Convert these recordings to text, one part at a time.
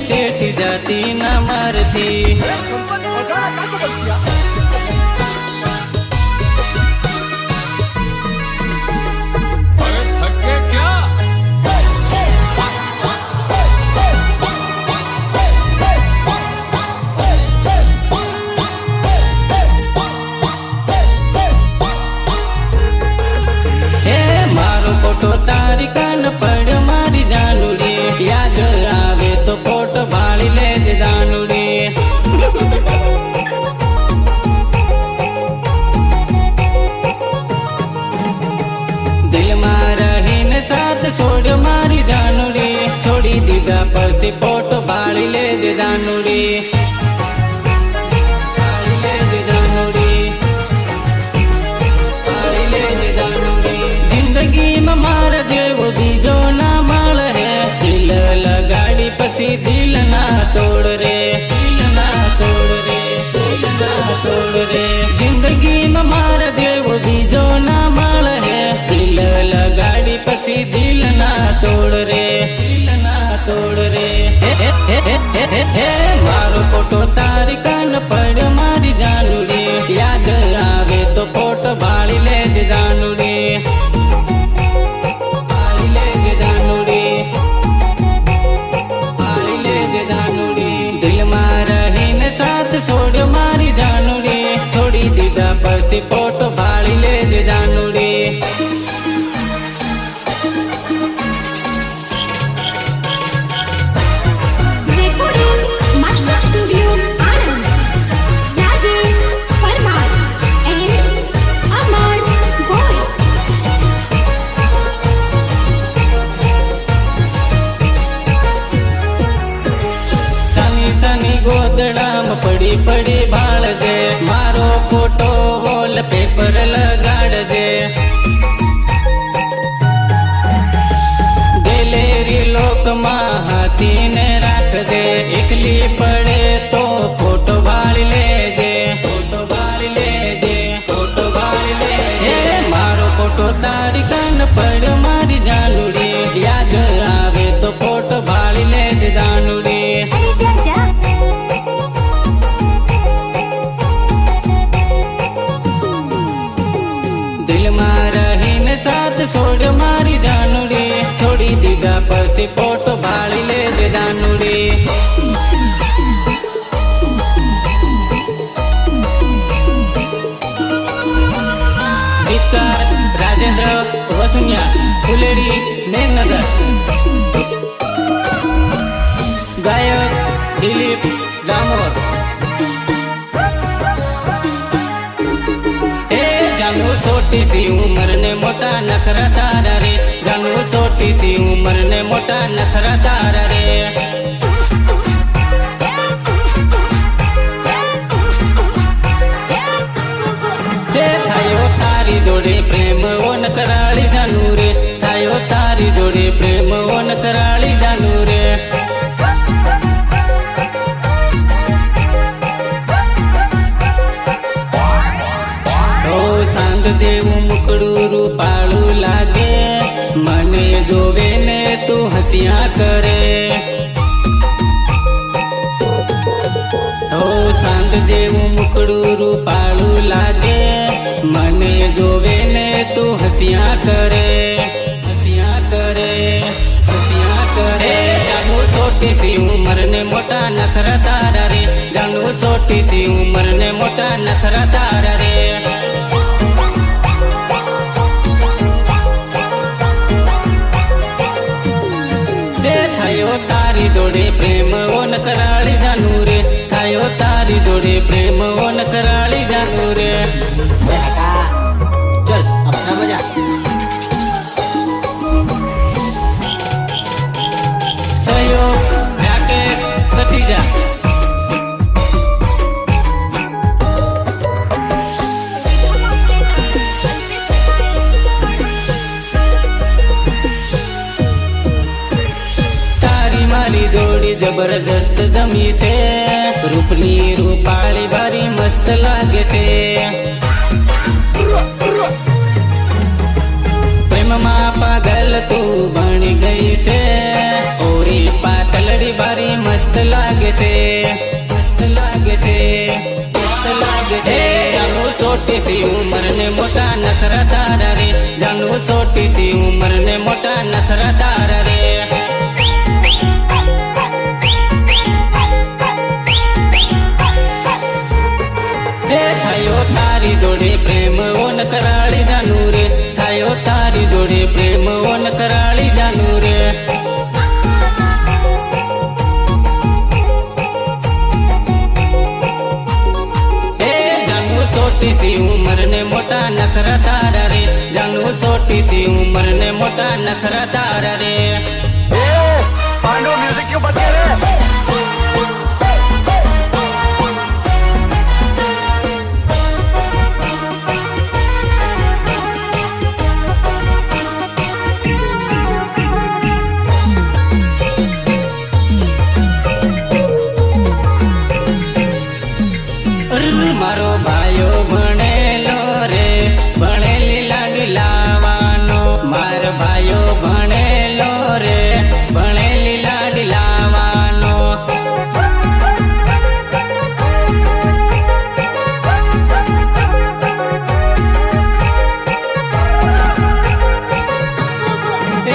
सेठी जाती न मरती। फोटो तारी कान पड़ मारी जानूड़ी, याद आवे तो फोटो भाड़ी ले जे जानूड़ी। दिल में रहीने साथ छोड़ मारी जानूड़ी, छोड़ी दीदा पसी फोटो भाड़ी ले जे जानूड़ी। मार देवो बीजो ना माल है, दिल लगाड़ी पसी दिल ना तोड़ रे, दिल ना तोड़ रे, दिल ना तोड़ रे। जिंदगी में मार देवो बीजो ना माल है, दिल लगाड़ी पसी दिल ना तोड़ रे, दिल ना तोड़ रे। मारो फोटो तारी कान पड़ मारी जानूड़ी, याद आवे तो फोटो भाड़ी ले जे जानूड़ी। छोड़ मारी जानूड़ी, छोड़ी दीदा पसी फोटो भाड़ी ले जे जानूड़ी। गोदड़ा में पड़ी पड़ी भाड़ जे, मारो फोटो वॉल पेपर लगाड़ जे। गैलेरी लोक मां हाथी ने राख जे, एकली पड़े तो फोटो भाड़ ले जे, फोटो भाड़ ले जे, फोटो भाड़ ले जे। मारो फोटो तारी कान पड़ मारी जानूड़ी, याद आवे तो फोटो भाड़ ले जे जानूड़ी। साथ छोड़ मारी जानूड़ी, छोड़ी दीदा पसी फोटो भाड़ी ले जे जानूड़ी। गीतकार राजेंद्र वसुनिया, फुलेड़ी मेघनगर। गायक दिलीप दामोद। छोटी सी उम्र ने मोटा नखरा तारा रे, जानू छोटी सी उम्र ने मोटा नखरा तारा रे। थायो तारी जोड़े प्रेम ओ नकराली जानू रे, थायो तारी जोड़े प्रेम ओ नकराली जानू रे। जेवू मुकड़ू रूपालू लागे, मने जोवे ने तू हंसिया करे। ओ सांद जेवू मुकड़ू रूपालू लागे, मने जोवे ने तू हंसिया करे, हंसिया करे, हंसिया करे। जानू छोटी सी उम्र ने मोटा नखरा तारा रे, जानू छोटी सी उम्र ने मोटा नखरा तारा रे। थायो तारी जोड़े प्रेम ओ नकराली जानू रे, थायो तारी जोड़े प्रेम ओ नकराली जानू रे। चल अपना बजा। सहयोग राकेश सतीजा। जोड़ी जबरदस्त जमी से, रूपनी रूपाली बारी मस्त लागे से। प्रेम मां पागल तू बन गई से, ओरी पातलड़ी बारी मस्त મસ્ત લાગે છે, મસ્ત લાગે છે, મસ્ત લાગે છે. જાનું છોટી થી ઉંમર ને મોટા નખરા તારા રે, જાનું છોટી થી ઉંમર ને મોટા નખરા તારા રે. થયો તારી જોડે પ્રેમ ઓન કરાળી જાનું રે, થયો તારી જોડે પ્રેમ ઓન કરાળી જાનું રે. છોટી સી ઉંમર ને મોટા નખરા તારા રે, જાનું છોટી સી ઉંમર ને મોટા નખરા તારા રે. पांडव म्यूजिक क्यों बजा रहे हैं? મારો ભાઈઓ ભણેલો રે, ભણેલી લાડી લાવવાનો. મારો ભાઈઓ ભણેલો રે, ભણેલી લાડી લાવવાનો.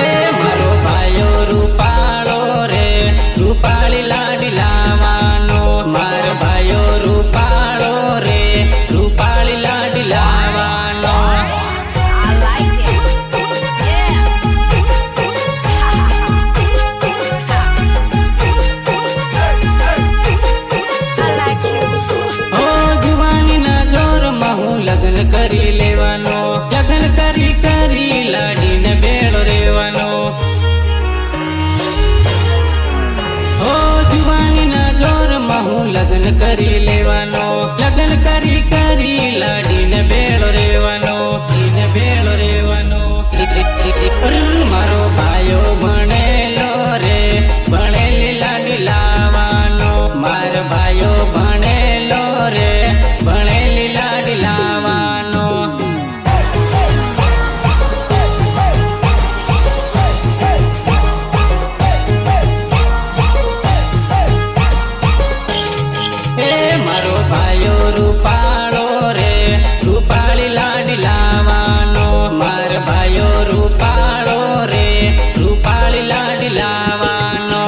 એ મારો ભાઈઓ રૂપાળો રે, રૂપાળી લાડી લાવવાનો. મારો ભાઈઓ રૂપાળો રે, રૂપાળી લાડી લાવવાનો. I like it. Yeah. I like you. ઓ જુવાનીના જોરમાં હું લગ્ન કરી લેવાનો, લગ્ન કરી કરી લાડીને બેડો રેવાનો. ઓ જુવાનીના જોરમાં હું લગ્ન કરી લેવાનો, લગ્ન કરી કરી લાડીને બેડો રેવાનો, ને બેડો રેવાનો. મારો ભાઈઓ ભણેલો રે, ભણેલી લાડી લાવવાનો. મારો ભાઈઓ ભણેલો રે, ભણેલી લાડી લાવવાનો. એ મારો ભાઈઓ રૂપાળો રે, રૂપાળી લાડી લાવવાનો. મારો ભાઈઓ રૂપાળો રે, રૂપાળી લાડી લાવવાનો.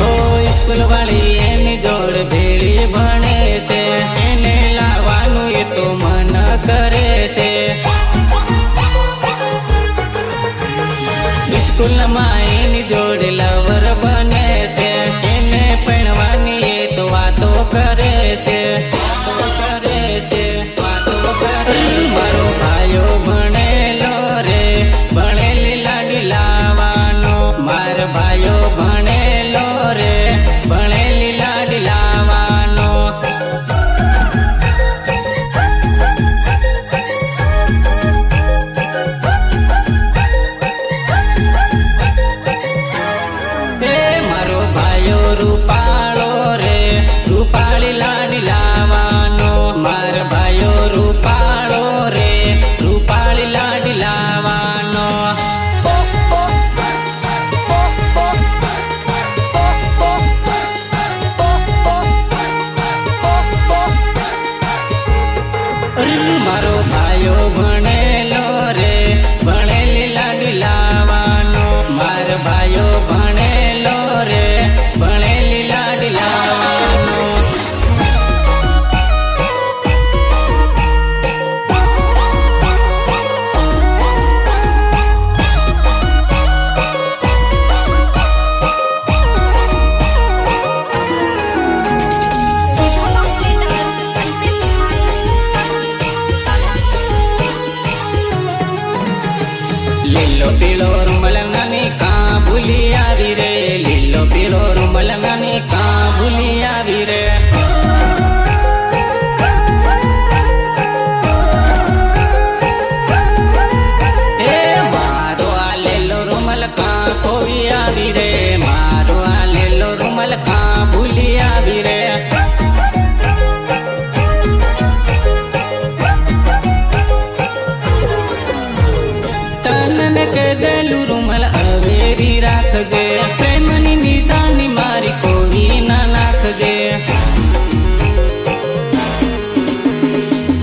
ઓ સ્કૂલ વાળી એની જોડ ભેળી ભણે છે, એને લાવવાનું એ તો મન કરે છે. સ્કૂલમાં એની જોડ લવર બને છે, એને પૈણવાની એ તો વાતો કરે છે, વાતો કરે છે, વાતો કરે. મારો ભાઈઓ ભણેલો રે, ભણેલી લાડી લાવવાનો. મારો ભાઈઓ ભણેલો રે, ભણેલી લાડી લાવવાનો. એ મારો ભાઈઓ રૂપાળો રે, રૂપાળી લાડી લાવવાનો. મારો ભાઈઓ રૂપાળો રે, રૂપાળી લાડી લાવવાનો. મારો ભાઈઓ ભણેલો રે, ભણેલી લાડી લાવવાનો. મારો ભાઈઓ ભણેલો રે, ભણેલી લાડી લાવવાનો. લીલો પીળો રૂમલ નાની કાં ભૂલી આવી રે, લીલો પીળો રૂમલ નાની કાં ભૂલી આવી રે. રાખજે, પ્રેમની નિશાની મારી કોઈ ના નાખજે.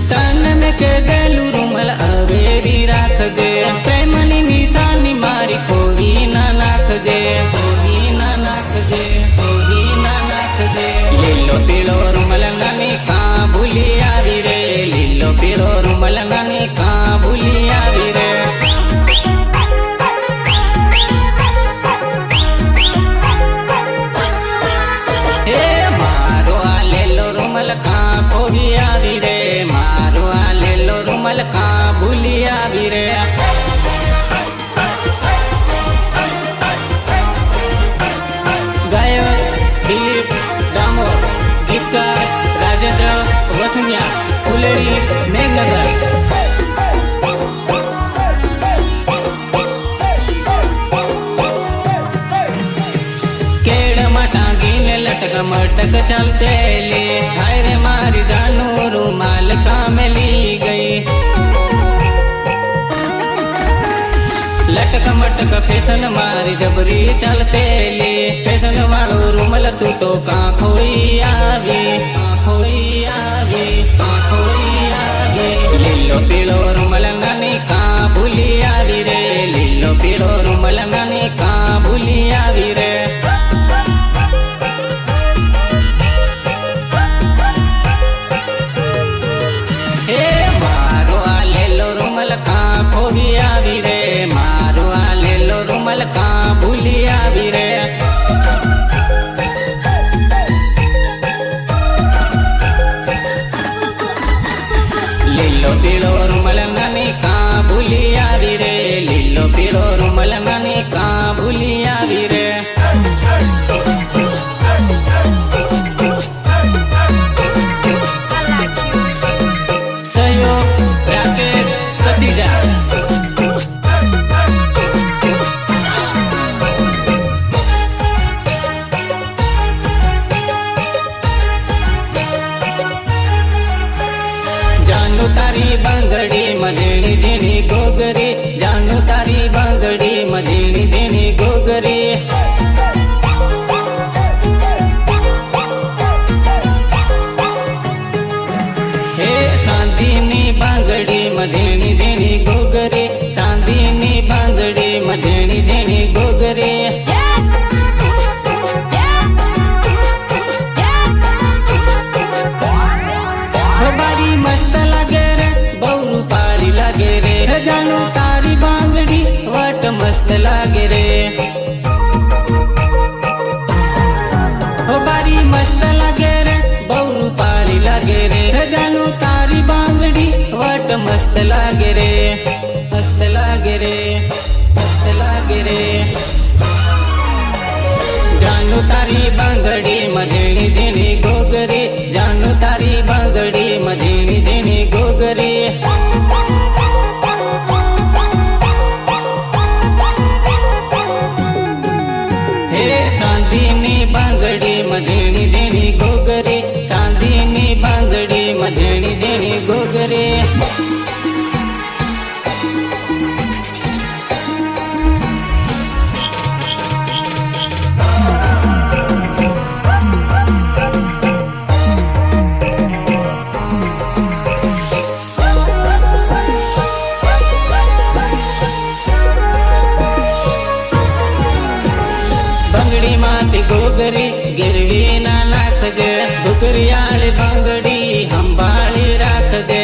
તન મેં કીધેલું રૂમલ અવેરી રાખજે, પ્રેમની નિશાની મારી કોઈ ના નાખજે, કોઈ ના નાખજે, કોઈ ના નાખજે. લીલો પીળો રૂમલ નાની કાં ભૂલી આવી રે, લીલો પીળો રૂમલ નાની કાં ભૂલી આવી રે. હે મારો આ લેલો રૂમલ કાં ખોવી આવી રે, મારો આ લેલો રૂમલ કાં ભૂલી આવી રે. ગાયક દિલીપ ડામોર, ગીતકાર રાજેન્દ્ર વસુનિયા, ફુલેરી મેઘનગર. કેળમાં ટાંગીને લટક મટક ચાલતેલી, હાય રે મારી જાનું રૂમાલ કામેલી ગઈ. લટક મટક ફેશન મારી જબરી ચાલતેલી, ફેશન વાળો રૂમલ તું તો કાં ખોઈ આવી, કાં ખોઈ આવી, કાં ખોઈ આવી. લીલો પીળો રૂમલ નાની કાં ભૂલી આવી રે, લીલો પીળો રૂમલ નાની કાં ભૂલી આવી રે. હે મારો આ લેલો રૂમલ કાં ખોવી આવી રે, મારો આ લેલો રૂમલ કાં ભૂલી આવી રે. લીલો પીળો રૂમલ નાની કાં ભૂલી આવી રે, લીલો પીળો રૂમલ નાની કાં ભૂલી આવી રે. I like you. સહયોગ રાકેશ કતિજા. જાનુ તારી બાંગડી મઝીણી ઝીણી ગોગરી, જાનુ તારી બાંગડી મઝીણી ઝીણી ગોગરી. હે ચાંદીની બાંગડી મઝીણી ઝીણી ગોગરી, ચાંદીની બાંગડી મઝીણી ઝીણી ગોગરી. બારી મસ્ત લાગે રે, બહુ રૂપાળી લાગે રે, જાનું તારી બાંગડી વટ મસ્ત લાગે રે. બારી મસ્ત લાગે રે, બહુ રૂપાળી લાગે રે, જાનું તારી બાંગડી વટ મસ્ત લાગે રે, મસ્ત લાગે રે, મસ્ત લાગે રે. જાનું તારી બાંગડી મઝીણી ઝીણી ગોગરી, જાનું તારી બાંગડી મઝીણી ઝીણી ગોગરી. હે ચાંદીની બાંગડી મઝીણી ઝીણી ગોગરી, ચાંદીની બાંગડી મઝીણી ઝીણી ગોગરી. બંગડીમાંથી ગોગરી ગીરવી ના નાખજે, ડુકરિયાળી બંગડી સંભાળી રાખજે.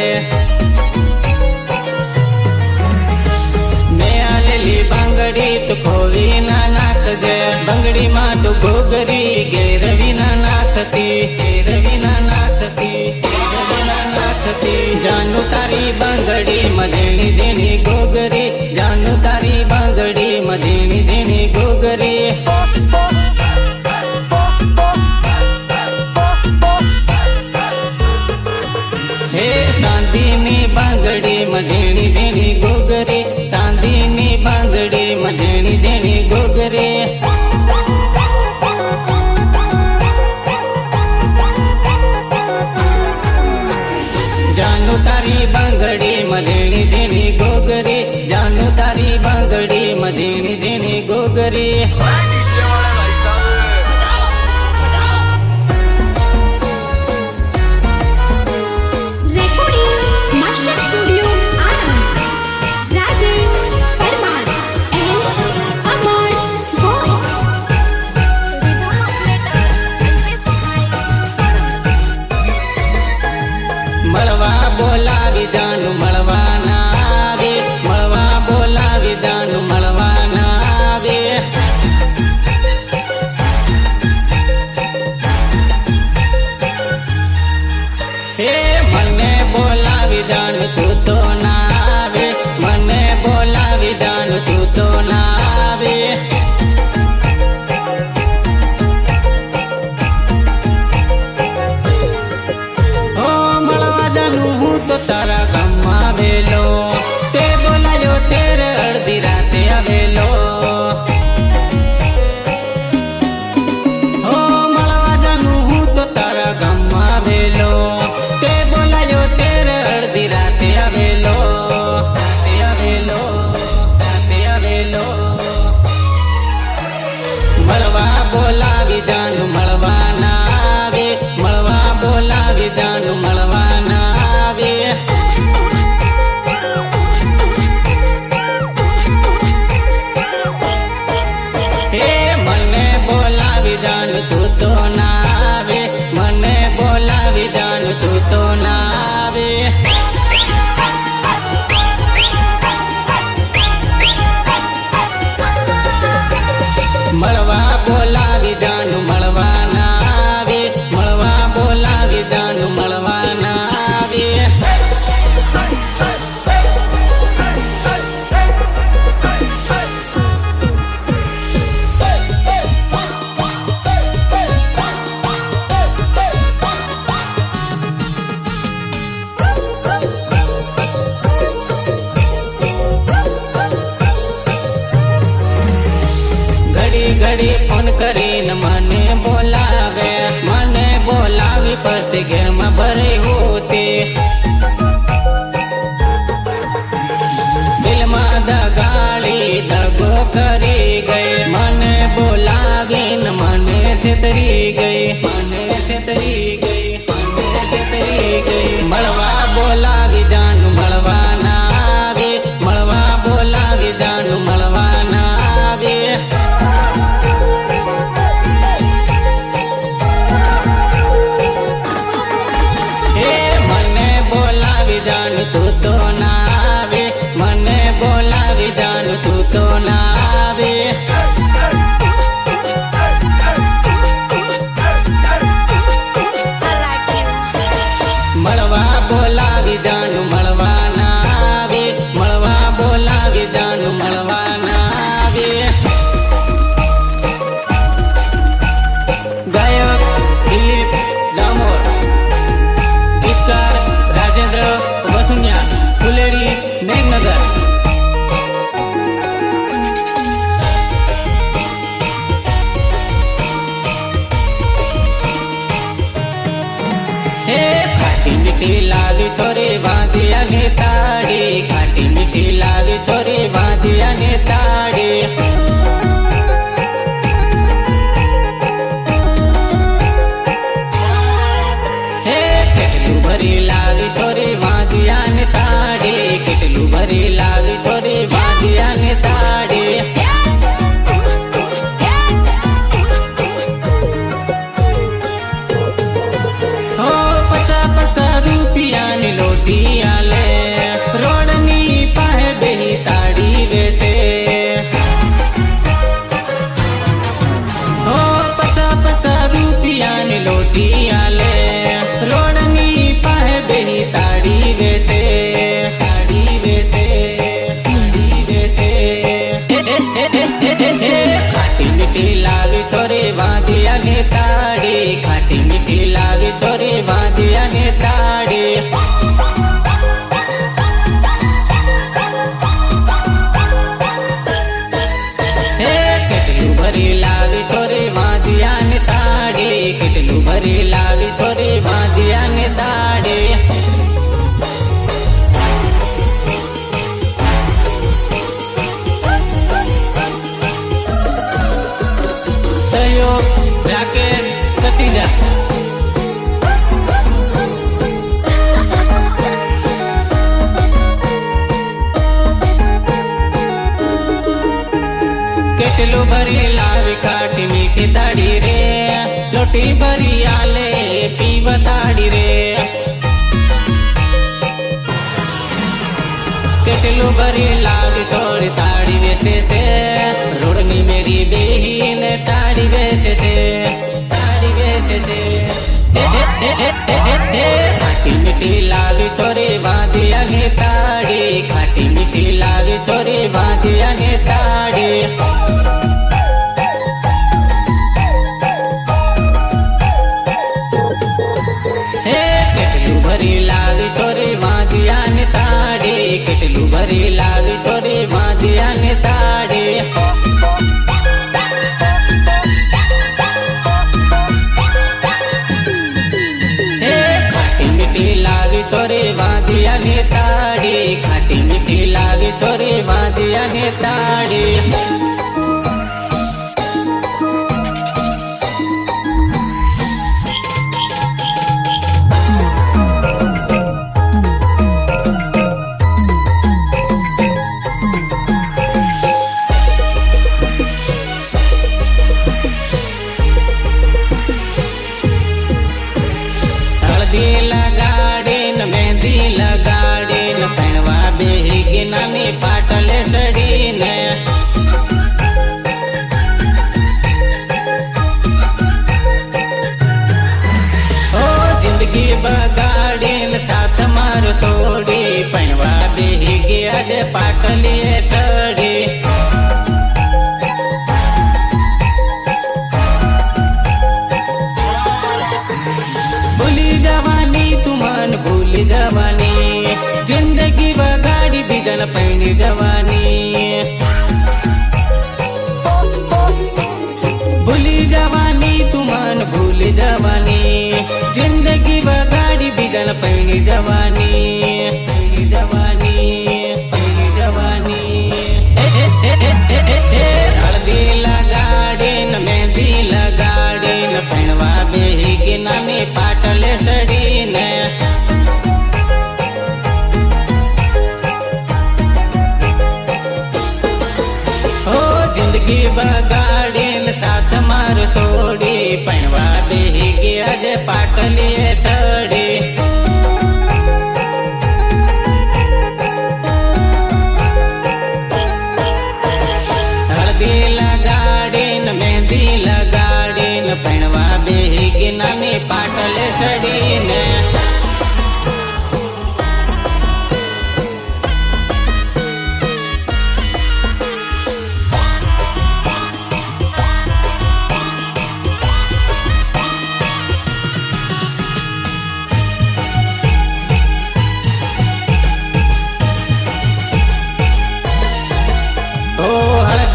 મેં આલેલી બંગડી તું ખોવી ના નાખજે, બંગડીમાં તું ગોગરી ગેરવી ના નાખતી, ગેરવી ના નાખતી, ગેરવી ના નાખતી. જાનું તારી બંગડી મઝીણી ઝીણી ગોગરી, જાનું તારી બંગડી મઝીણી ઝીણી ગોગરી. હે ચાંદીની બાંગડી મઝીણી ઝીણી ગોગરી, ચાંદીની બાંગડી મઝીણી ઝીણી ગોગરી. જાનું તારી બાંગડી મઝીણી ઝીણી ગોગરી, જાનું તારી બાંગડી મઝીણી ઝીણી ગોગરી. ઘડી ફોન કરીને મને બોલાવી પછી ઘેરમાં ભરી હોતી દિલમાં દગાડી દગો કરી ગઈ મને બોલાવીને મને છેતરી ગઈ મળવા બોલાવી જાનું મળવા ના આવે મળવા બોલાવી જાનું મળવા ના આવે મને બોલાવી જાનું તું તો ના આવે મને બોલાવી જાનું તું તો ના આવે I like you. મળવા બોલાવી જાનું મળવા ના આવે મળવા બોલાવી જાનું મળવા ના આવે ગાયક દિલીપ ડામોર ગીતકાર રાજેન્દ્ર વસુનિયા ફુલેડી મેઘનગર હે ખાટી મીઠી લાવી છોરી વાંધિયા ને તાડી ખાટી મીઠી લાવી છોરી વાંધિયા ને તાડી હે કેટલું ભરી લાવી છોરી વાંધિયા ને તાડી કેટલું ભરી લાવી છોરી વાંધિયા ને તાડી હો પચાસ રૂપિયાની લોટી આલે રોડની પાસે બેહી તાડી વેસે હો પચાસ રૂપિયાની લોટી આલે રોડની પાસે બેહી તાડી વેસે ખાટી મીઠી લાવી છોરી વાંધિયા ને તાડી ખાટી મીઠી લાવી છોરી વાંધિયા ને તાડી હે કેટલું ભરી લાવી છોરી વાંધિયા ને તાડી કેટલું ભરી લાવી છોરી વાંધિયા ને તાડી સહયોગ રાકેશ કતિજા કેટલું ભરી લાવી ખાટી મીઠી તાડી રે લોટી ભરી આલે પીવ તાડી રે કેટલું ભરી લાવી છોડી તાડી વેચે છે રોડની મેરી બેહીને તાડી વેચે છે ખાટી મીઠી લાવી છોરી વાંધિયા ને તાડી ખાટી મીઠી લાવી છોરી વાંધિયા ને તાડી હે કેટલું ભરી લાવી છોરી વાંધિયા ને તાડી કેટલું ભરી લાવી છોરી વાંધિયા ને તાડી હે ખાટી મીઠી લાવી છોરી વાંધિયા ને તાડી ખાટી મીઠી લાવી છોરી વાંધિયા ને તાડી હળદી લગાડીને મહેંદી લગાડીને પહેણવા બેહી ગઈ નાની પાટલે ચડીને ઓ જિંદગી બગાડીને સાથ મારો છોડી પહેણવા બેહી ગઈ આજે પાટલીએ ચડી ભૂલી જવાની તું મન ભૂલી જવાની જિંદગી બગાડી બીજન પૈણી જવાની જિંદગી બગાડીને સાથ માર છોડી પણવા બેહી ગયા જે પાટલીએ ચડી હળદી લગાડીને મહેંદી લગાડીને પણવા બેહી ગઈ નાની પાટલે ચડીને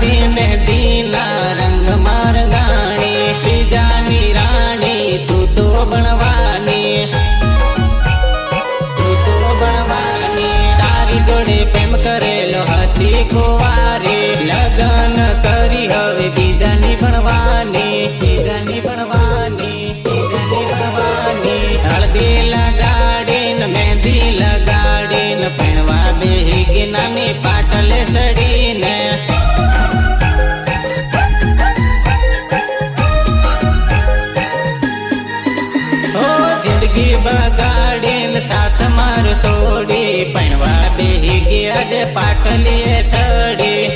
હળદી મહેંદી ના રંગ માર ગાણી બીજાની રાણી તું તો બનવાની તારી જોડે પ્રેમ કરેલો હતી કુંવારી લગન કરી હવે બીજાની ભણવાની હળદી લગાડીને મહેંદી લગાડીને પણવા બેહી ગઈ નાની પાટલે ચડીને જિંદગી બગાડીને સાથ માર છોડી પણવા બેહી ગયા જે પાટલીએ ચડી